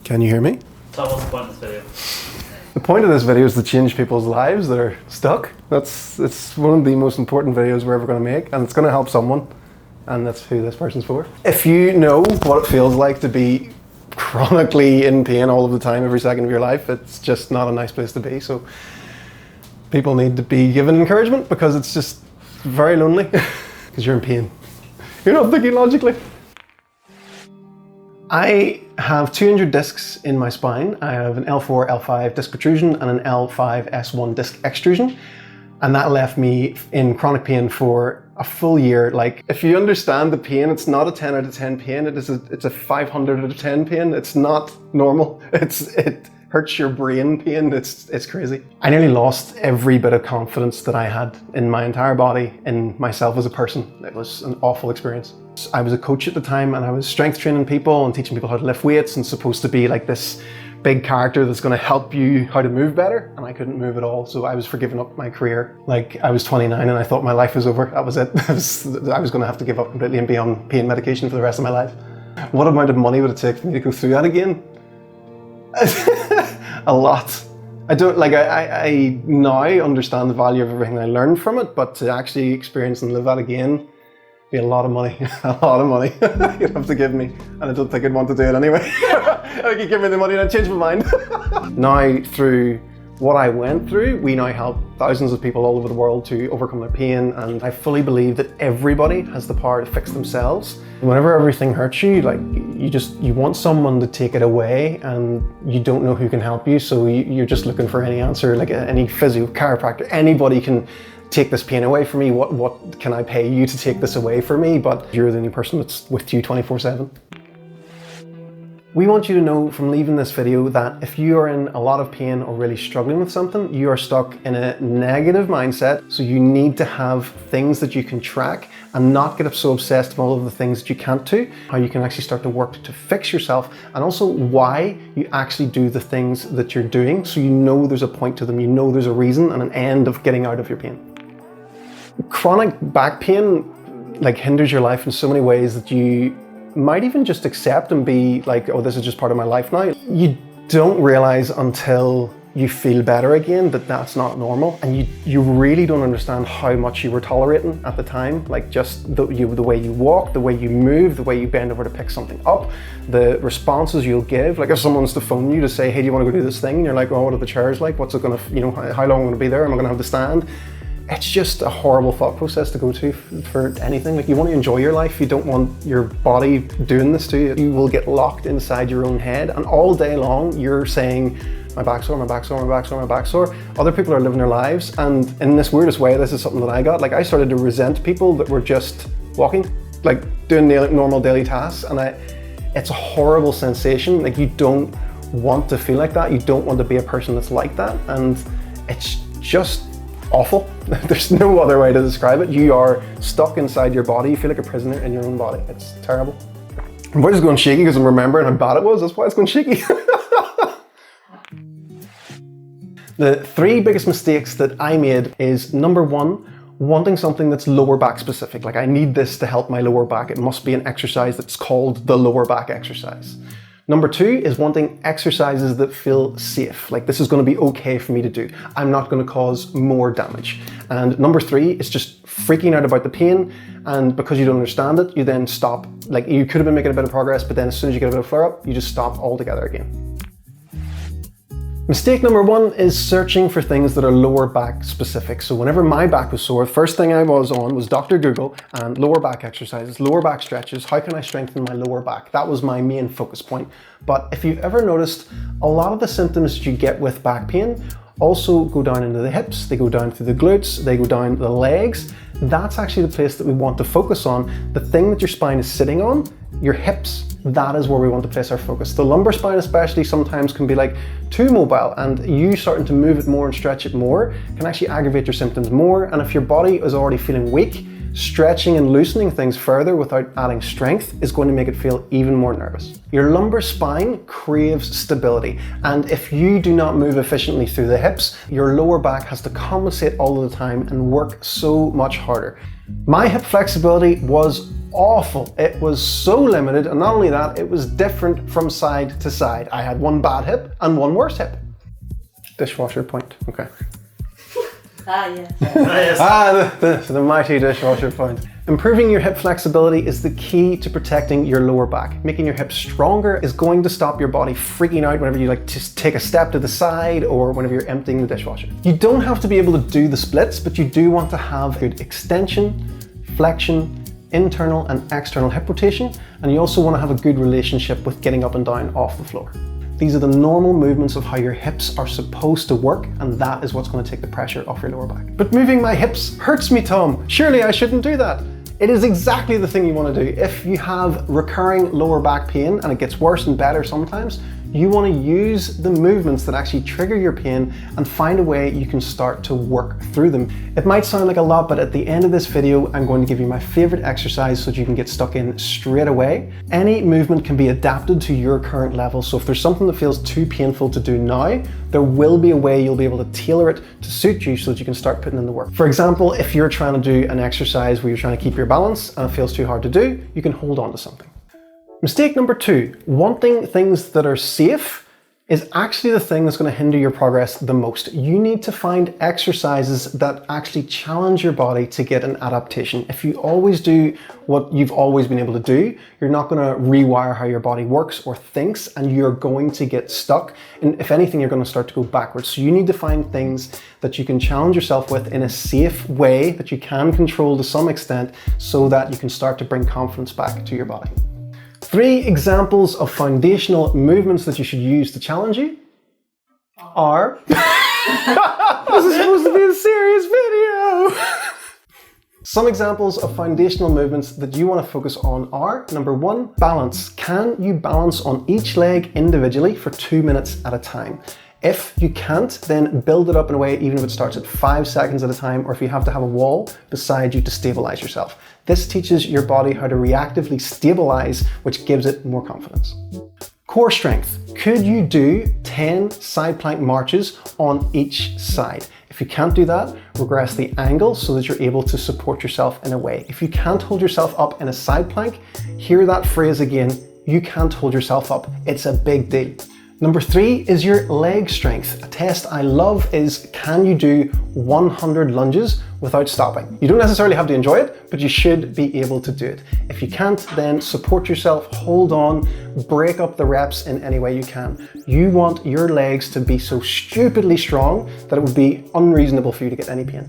Can you hear me? So what's the point of this video? The point of this video is to change people's lives that are stuck. It's one of the most important videos we're ever going to make, and it's going to help someone, and that's who this person's for. If you know what it feels like to be chronically in pain all of the time, every second of your life, it's just not a nice place to be. So people need to be given encouragement, because it's just very lonely because you're in pain. You're not thinking logically. I have 200 discs in my spine. I have an L4, L5 disc protrusion and an L5, S1 disc extrusion. And that left me in chronic pain for a full year. Like, if you understand the pain, it's not a 10 out of 10 pain. It's a 500 out of 10 pain. It's not normal. It hurts your brain pain. It's crazy. I nearly lost every bit of confidence that I had in my entire body, in myself as a person. It was an awful experience. I was a coach at the time, and I was strength training people and teaching people how to lift weights, and supposed to be like this big character that's going to help you how to move better, and I couldn't move at all. So I was for giving up my career. Like, I was 29 and I thought my life was over. That was it. I was going to have to give up completely and be on pain medication for the rest of my life. What amount of money would it take for me to go through that again? A lot. I don't, like, I now understand the value of everything I learned from it, but to actually experience and live that again, be a lot of money. A lot of money you'd have to give me, and I don't think I'd want to do it anyway. I could give me the money and I'd change my mind. Now, through what I went through, we now help thousands of people all over the world to overcome their pain, and I fully believe that everybody has the power to fix themselves. Whenever everything hurts you, like, you want someone to take it away, and you don't know who can help you, so you're just looking for any answer, like any physio, chiropractor, anybody can take this pain away from me. What can I pay you to take this away for me? But you're the only person that's with you 24/7. We want you to know from leaving this video that if you are in a lot of pain or really struggling with something, you are stuck in a negative mindset. So you need to have things that you can track and not get so obsessed with all of the things that you can't do. How you can actually start to work to fix yourself, and also why you actually do the things that you're doing, so you know there's a point to them, you know there's a reason and an end of getting out of your pain. Chronic back pain hinders your life in so many ways that you might even just accept and be like, oh, this is just part of my life now. You don't realize until you feel better again that that's not normal, and you really don't understand how much you were tolerating at the time. Like, just the way you walk, the way you move, the way you bend over to pick something up, the responses you'll give. Like, if someone wants to phone you to say, hey, do you want to go do this thing? And you're like, oh, what are the chairs like? What's it gonna, how long am I gonna be there? Am I gonna have to stand? It's just a horrible thought process to go to for anything. Like, you want to enjoy your life. You don't want your body doing this to you. You will get locked inside your own head, and all day long you're saying, my back's sore, my back's sore, my back's sore, my back's sore. Other people are living their lives, and in this weirdest way, this is something that I got. Like, I started to resent people that were just walking, like doing normal daily tasks, and it's a horrible sensation. Like, you don't want to feel like that. You don't want to be a person that's like that, and it's just awful. There's no other way to describe it. You are stuck inside your body. You feel like a prisoner in your own body. It's terrible. My voice is going shaky because I'm remembering how bad it was. That's why it's going shaky. The three biggest mistakes that I made is, number one, wanting something that's lower back specific. Like, I need this to help my lower back. It must be an exercise that's called the lower back exercise. Number two is wanting exercises that feel safe. Like, this is going to be okay for me to do. I'm not going to cause more damage. And number three is just freaking out about the pain. And because you don't understand it, you then stop. Like, you could have been making a bit of progress, but then as soon as you get a bit of flare up, you just stop altogether again. Mistake number one is searching for things that are lower back specific. So whenever my back was sore, the first thing I was on was Dr. Google and lower back exercises, lower back stretches. How can I strengthen my lower back? That was my main focus point. But if you've ever noticed, a lot of the symptoms that you get with back pain also go down into the hips, they go down through the glutes, they go down the legs. That's actually the place that we want to focus on. The thing that your spine is sitting on, your hips, that is where we want to place our focus. The lumbar spine especially sometimes can be like too mobile, and you starting to move it more and stretch it more can actually aggravate your symptoms more. And if your body is already feeling weak, Stretching and loosening things further without adding strength is going to make it feel even more nervous. Your lumbar spine craves stability, and if you do not move efficiently through the hips, your lower back has to compensate all of the time and work so much harder. My hip flexibility was awful. It was so limited, and not only that, it was different from side to side. I had one bad hip and one worse hip. Dishwasher point, okay. Yes. The mighty dishwasher point. Improving your hip flexibility is the key to protecting your lower back. Making your hips stronger is going to stop your body freaking out whenever you just take a step to the side or whenever you're emptying the dishwasher. You don't have to be able to do the splits, but you do want to have good extension, flexion, internal and external hip rotation, and you also want to have a good relationship with getting up and down off the floor. These are the normal movements of how your hips are supposed to work, and that is what's going to take the pressure off your lower back. But moving my hips hurts me, Tom. Surely I shouldn't do that. It is exactly the thing you want to do. If you have recurring lower back pain and it gets worse and better sometimes, you want to use the movements that actually trigger your pain and find a way you can start to work through them. It might sound like a lot, but at the end of this video, I'm going to give you my favorite exercise so that you can get stuck in straight away. Any movement can be adapted to your current level. So if there's something that feels too painful to do now, there will be a way you'll be able to tailor it to suit you so that you can start putting in the work. For example, if you're trying to do an exercise where you're trying to keep your balance and it feels too hard to do, you can hold on to something. Mistake number 2, wanting things that are safe is actually the thing that's going to hinder your progress the most. You need to find exercises that actually challenge your body to get an adaptation. If you always do what you've always been able to do, you're not going to rewire how your body works or thinks, and you're going to get stuck. And if anything, you're going to start to go backwards. So you need to find things that you can challenge yourself with in a safe way that you can control to some extent so that you can start to bring confidence back to your body. 3 examples of foundational movements that you should use to challenge you are... This is supposed to be a serious video! Some examples of foundational movements that you want to focus on are, number 1, balance. Can you balance on each leg individually for 2 minutes at a time? If you can't, then build it up in a way, even if it starts at 5 seconds at a time, or if you have to have a wall beside you to stabilize yourself. This teaches your body how to reactively stabilize, which gives it more confidence. Core strength. Could you do 10 side plank marches on each side? If you can't do that, regress the angle so that you're able to support yourself in a way. If you can't hold yourself up in a side plank, hear that phrase again, you can't hold yourself up. It's a big deal. Number 3 is your leg strength. A test I love is, can you do 100 lunges without stopping? You don't necessarily have to enjoy it, but you should be able to do it. If you can't, then support yourself, hold on, break up the reps in any way you can. You want your legs to be so stupidly strong that it would be unreasonable for you to get any pain.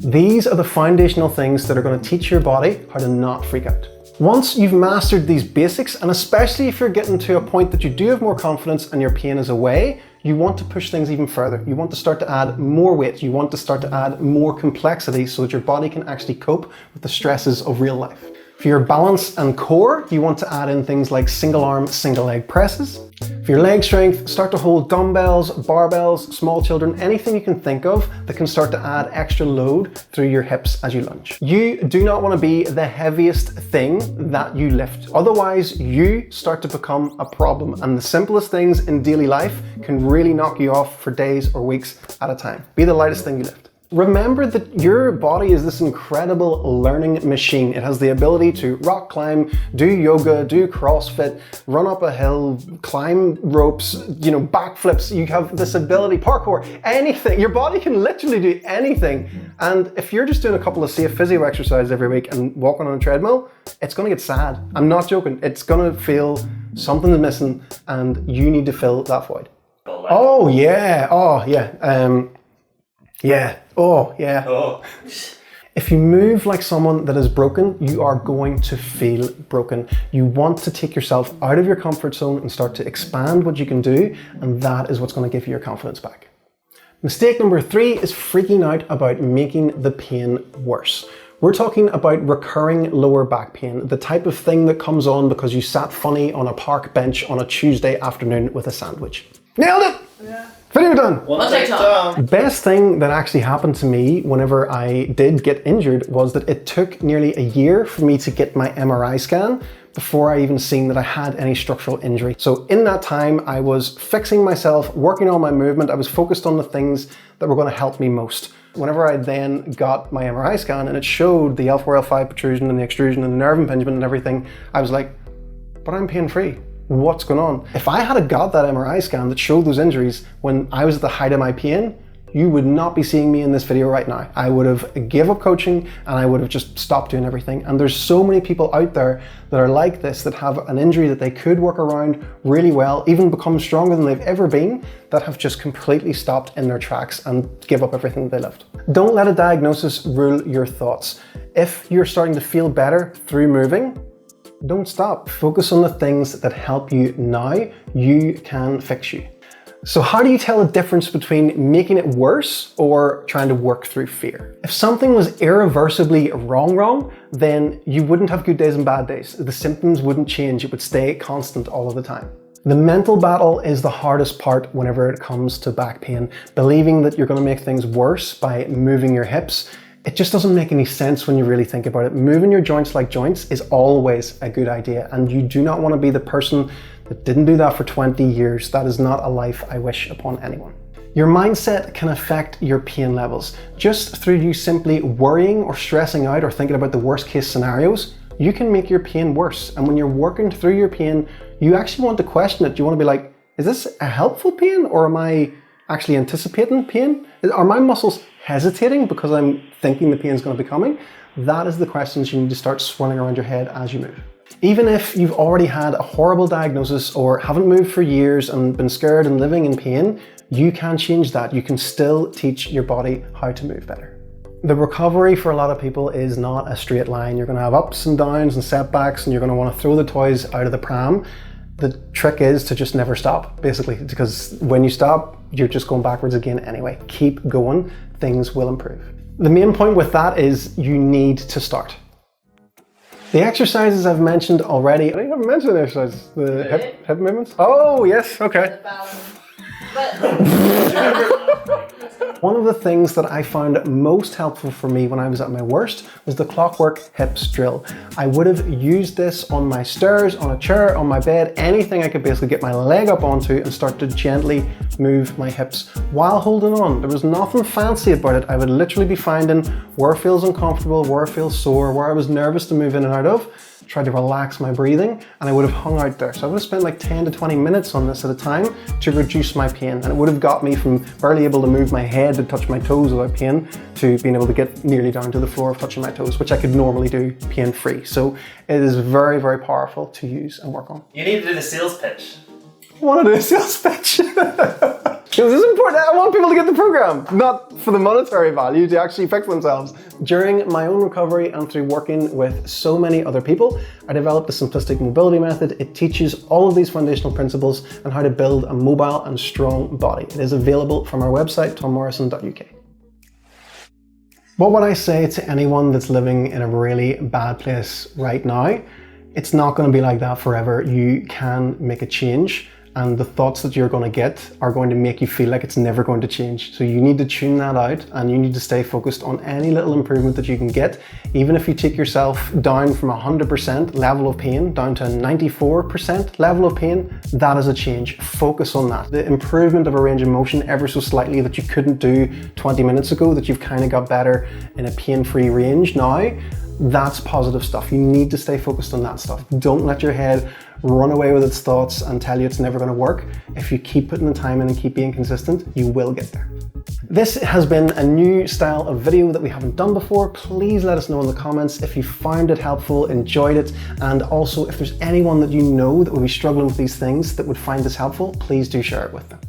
These are the foundational things that are going to teach your body how to not freak out. Once you've mastered these basics, and especially if you're getting to a point that you do have more confidence and your pain is away, you want to push things even further. You want to start to add more weight. You want to start to add more complexity so that your body can actually cope with the stresses of real life. For your balance and core, you want to add in things like single arm, single leg presses. For your leg strength, start to hold dumbbells, barbells, small children, anything you can think of that can start to add extra load through your hips as you lunge. You do not want to be the heaviest thing that you lift. Otherwise, you start to become a problem, and the simplest things in daily life can really knock you off for days or weeks at a time. Be the lightest thing you lift. Remember that your body is this incredible learning machine. It has the ability to rock climb, do yoga, do CrossFit, run up a hill, climb ropes, backflips. You have this ability, parkour, anything. Your body can literally do anything. And if you're just doing a couple of safe physio exercises every week and walking on a treadmill, it's going to get sad. I'm not joking. It's going to feel something is missing and you need to fill that void. Oh yeah. Oh yeah. Yeah. Oh, yeah. Oh. If you move like someone that is broken, you are going to feel broken. You want to take yourself out of your comfort zone and start to expand what you can do, and that is what's going to give you your confidence back. Mistake number 3 is freaking out about making the pain worse. We're talking about recurring lower back pain, the type of thing that comes on because you sat funny on a park bench on a Tuesday afternoon with a sandwich. Nailed it! Yeah. Video done. One take done. Best thing that actually happened to me whenever I did get injured was that it took nearly a year for me to get my MRI scan before I even seen that I had any structural injury. So in that time, I was fixing myself, working on my movement. I was focused on the things that were going to help me most. Whenever I then got my MRI scan and it showed the L4, L5 protrusion and the extrusion and the nerve impingement and everything, I was like, but I'm pain-free. What's going on? If I had got that MRI scan that showed those injuries when I was at the height of my pain, you would not be seeing me in this video right now. I would have gave up coaching and I would have just stopped doing everything. And there's so many people out there that are like this, that have an injury that they could work around really well, even become stronger than they've ever been, that have just completely stopped in their tracks and give up everything they loved. Don't let a diagnosis rule your thoughts. If you're starting to feel better through moving, don't stop. Focus on the things that help you now. You can fix you. So how do you tell the difference between making it worse or trying to work through fear? If something was irreversibly wrong, then you wouldn't have good days and bad days. The symptoms wouldn't change. It would stay constant all of the time. The mental battle is the hardest part whenever it comes to back pain. Believing that you're going to make things worse by moving your hips, it just doesn't make any sense when you really think about it. Moving your joints like joints is always a good idea, and you do not want to be the person that didn't do that for 20 years. That is not a life I wish upon anyone. Your mindset can affect your pain levels. Just through you simply worrying or stressing out or thinking about the worst case scenarios, you can make your pain worse. And when you're working through your pain, you actually want to question it. You want to be like, is this a helpful pain, or am I actually anticipating pain? Are my muscles hesitating because I'm thinking the pain is going to be coming? That is the questions you need to start swirling around your head as you move. Even if you've already had a horrible diagnosis or haven't moved for years and been scared and living in pain, you can change that. You can still teach your body how to move better. The recovery for a lot of people is not a straight line. You're going to have ups and downs and setbacks, and you're going to want to throw the toys out of the pram. The trick is to just never stop, basically, because when you stop, you're just going backwards again anyway. Keep going, things will improve. The main point with that is you need to start. The exercises I've mentioned already. I haven't mentioned the exercises. The hip movements. Oh, yes, okay. One of the things that I found most helpful for me when I was at my worst was the clockwork hips drill. I would have used this on my stairs, on a chair, on my bed, anything I could basically get my leg up onto and start to gently move my hips while holding on. There was nothing fancy about it. I would literally be finding where it feels uncomfortable, where it feels sore, where I was nervous to move in and out of, try to relax my breathing, and I would have hung out there. So I would have spent like 10 to 20 minutes on this at a time to reduce my pain. And it would have got me from barely able to move my head to touch my toes without pain to being able to get nearly down to the floor of touching my toes, which I could normally do pain-free. So it is very, very powerful to use and work on. You need to do the sales pitch. I want to do a sales pitch. This is important. I want people to get the program, not for the monetary value, to actually fix themselves. During my own recovery and through working with so many other people, I developed the simplistic mobility method. It teaches all of these foundational principles and how to build a mobile and strong body. It is available from our website, tommorrison.uk. What would I say to anyone that's living in a really bad place right now? It's not going to be like that forever. You can make a change. And the thoughts that you're going to get are going to make you feel like it's never going to change. So you need to tune that out, and you need to stay focused on any little improvement that you can get. Even if you take yourself down from 100% level of pain down to a 94% level of pain, that is a change. Focus on that. The improvement of a range of motion ever so slightly that you couldn't do 20 minutes ago, that you've kind of got better in a pain-free range now, that's positive stuff. You need to stay focused on that stuff. Don't let your head run away with its thoughts and tell you it's never going to work. If you keep putting the time in and keep being consistent, you will get there. This has been a new style of video that we haven't done before. Please let us know in the comments if you found it helpful, enjoyed it, and also if there's anyone that you know that will be struggling with these things that would find this helpful, please do share it with them.